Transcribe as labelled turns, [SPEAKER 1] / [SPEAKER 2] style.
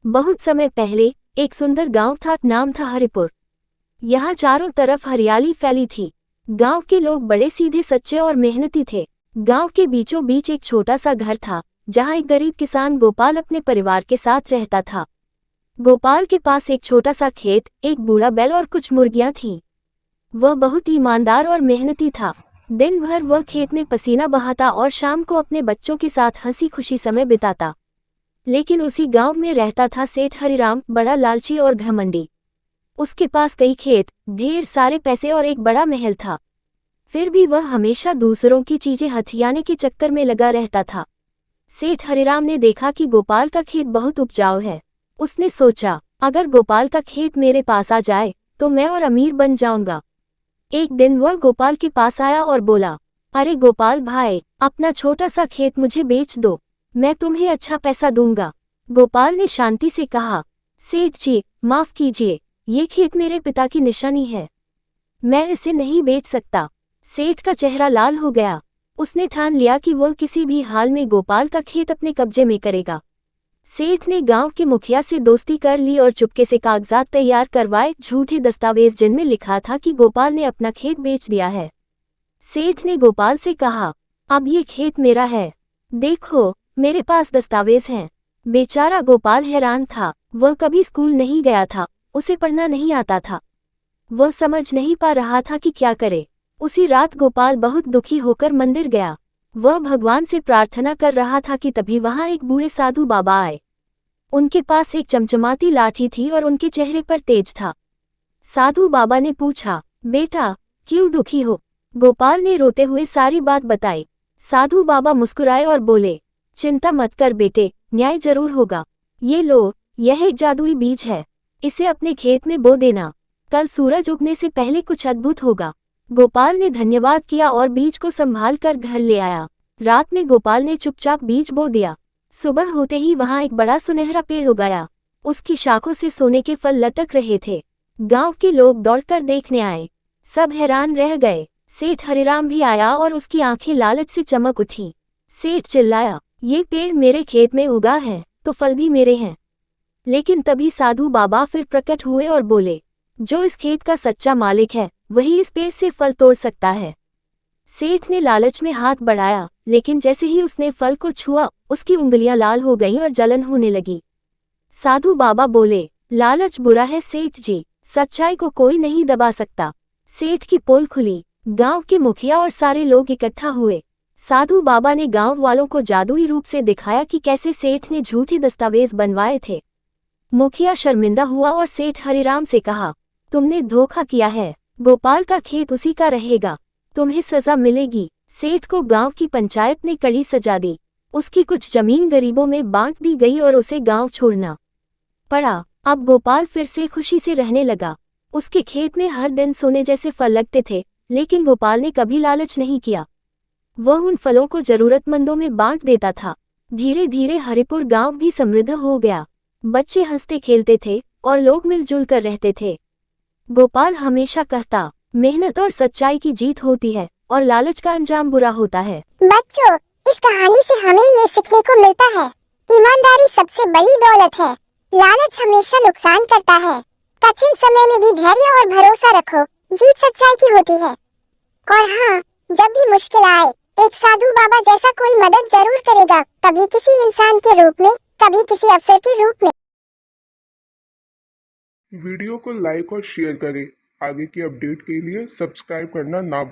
[SPEAKER 1] बहुत समय पहले एक सुंदर गांव था, नाम था हरिपुर। यहाँ चारों तरफ हरियाली फैली थी। गांव के लोग बड़े सीधे, सच्चे और मेहनती थे। गांव के बीचों बीच एक छोटा सा घर था, जहाँ एक गरीब किसान गोपाल अपने परिवार के साथ रहता था। गोपाल के पास एक छोटा सा खेत, एक बूढ़ा बैल और कुछ मुर्गियां थीं। वह बहुत ईमानदार और मेहनती था। दिन भर वह खेत में पसीना बहाता और शाम को अपने बच्चों के साथ हंसी खुशी समय बिताता। लेकिन उसी गांव में रहता था सेठ हरिराम, बड़ा लालची और घमंडी। उसके पास कई खेत, ढेर सारे पैसे और एक बड़ा महल था। फिर भी वह हमेशा दूसरों की चीजें हथियाने के चक्कर में लगा रहता था। सेठ हरिराम ने देखा कि गोपाल का खेत बहुत उपजाऊ है। उसने सोचा, अगर गोपाल का खेत मेरे पास आ जाए तो मैं और अमीर बन जाऊंगा। एक दिन वह गोपाल के पास आया और बोला, अरे गोपाल भाई, अपना छोटा सा खेत मुझे बेच दो, मैं तुम्हें अच्छा पैसा दूंगा। गोपाल ने शांति से कहा, सेठ जी माफ कीजिए, ये खेत मेरे पिता की निशानी है, मैं इसे नहीं बेच सकता। सेठ का चेहरा लाल हो गया। उसने ठान लिया कि वह किसी भी हाल में गोपाल का खेत अपने कब्जे में करेगा। सेठ ने गांव के मुखिया से दोस्ती कर ली और चुपके से कागजात तैयार करवाए, झूठे दस्तावेज जिनमें लिखा था कि गोपाल ने अपना खेत बेच दिया है। सेठ ने गोपाल से कहा, अब ये खेत मेरा है, देखो मेरे पास दस्तावेज हैं। बेचारा गोपाल हैरान था। वह कभी स्कूल नहीं गया था, उसे पढ़ना नहीं आता था। वह समझ नहीं पा रहा था कि क्या करे। उसी रात गोपाल बहुत दुखी होकर मंदिर गया। वह भगवान से प्रार्थना कर रहा था कि तभी वहां एक बूढ़े साधु बाबा आए। उनके पास एक चमचमाती लाठी थी और उनके चेहरे पर तेज था। साधु बाबा ने पूछा, बेटा क्यों दुखी हो? गोपाल ने रोते हुए सारी बात बताई। साधु बाबा मुस्कुराए और बोले, चिंता मत कर बेटे, न्याय जरूर होगा। ये लो, यह एक जादुई बीज है, इसे अपने खेत में बो देना, कल सूरज उगने से पहले कुछ अद्भुत होगा। गोपाल ने धन्यवाद किया और बीज को संभाल कर घर ले आया। रात में गोपाल ने चुपचाप बीज बो दिया। सुबह होते ही वहां एक बड़ा सुनहरा पेड़ उगाया। उसकी शाखों से सोने के फल लटक रहे थे। गांव के लोग दौड़कर देखने आए। सब हैरान रह गए। सेठ हरिराम भी आया और उसकी आंखें लालच से चमक उठी। सेठ चिल्लाया, ये पेड़ मेरे खेत में उगा है तो फल भी मेरे हैं। लेकिन तभी साधु बाबा फिर प्रकट हुए और बोले, जो इस खेत का सच्चा मालिक है वही इस पेड़ से फल तोड़ सकता है। सेठ ने लालच में हाथ बढ़ाया, लेकिन जैसे ही उसने फल को छुआ उसकी उंगलियां लाल हो गईं और जलन होने लगी। साधु बाबा बोले, लालच बुरा है सेठ जी, सच्चाई को कोई नहीं दबा सकता। सेठ की पोल खुली। गांव के मुखिया और सारे लोग इकट्ठा हुए। साधु बाबा ने गांव वालों को जादुई रूप से दिखाया कि कैसे सेठ ने झूठे दस्तावेज बनवाए थे। मुखिया शर्मिंदा हुआ और सेठ हरिराम से कहा, तुमने धोखा किया है, गोपाल का खेत उसी का रहेगा, तुम्हें सजा मिलेगी। सेठ को गांव की पंचायत ने कड़ी सजा दी। उसकी कुछ जमीन गरीबों में बांट दी गई और उसे गांव छोड़ना पड़ा। अब गोपाल फिर से खुशी से रहने लगा। उसके खेत में हर दिन सोने जैसे फल लगते थे, लेकिन गोपाल ने कभी लालच नहीं किया। वह उन फलों को जरूरतमंदों में बांट देता था। धीरे धीरे हरिपुर गांव भी समृद्ध हो गया। बच्चे हंसते खेलते थे और लोग मिलजुल कर रहते थे। गोपाल हमेशा कहता, मेहनत और सच्चाई की जीत होती है और लालच का अंजाम बुरा होता है।
[SPEAKER 2] बच्चों, इस कहानी से हमें ये सीखने को मिलता है, ईमानदारी सबसे बड़ी दौलत है। लालच हमेशा नुकसान करता है। कठिन समय में भी धैर्य और भरोसा रखो, जीत सच्चाई की होती है। और हाँ, जब भी मुश्किल आए, एक साधु बाबा जैसा कोई मदद जरूर करेगा, कभी किसी इंसान के रूप में, कभी किसी अफसर के रूप में।
[SPEAKER 3] वीडियो को लाइक और शेयर करें। आगे की अपडेट के लिए सब्सक्राइब करना ना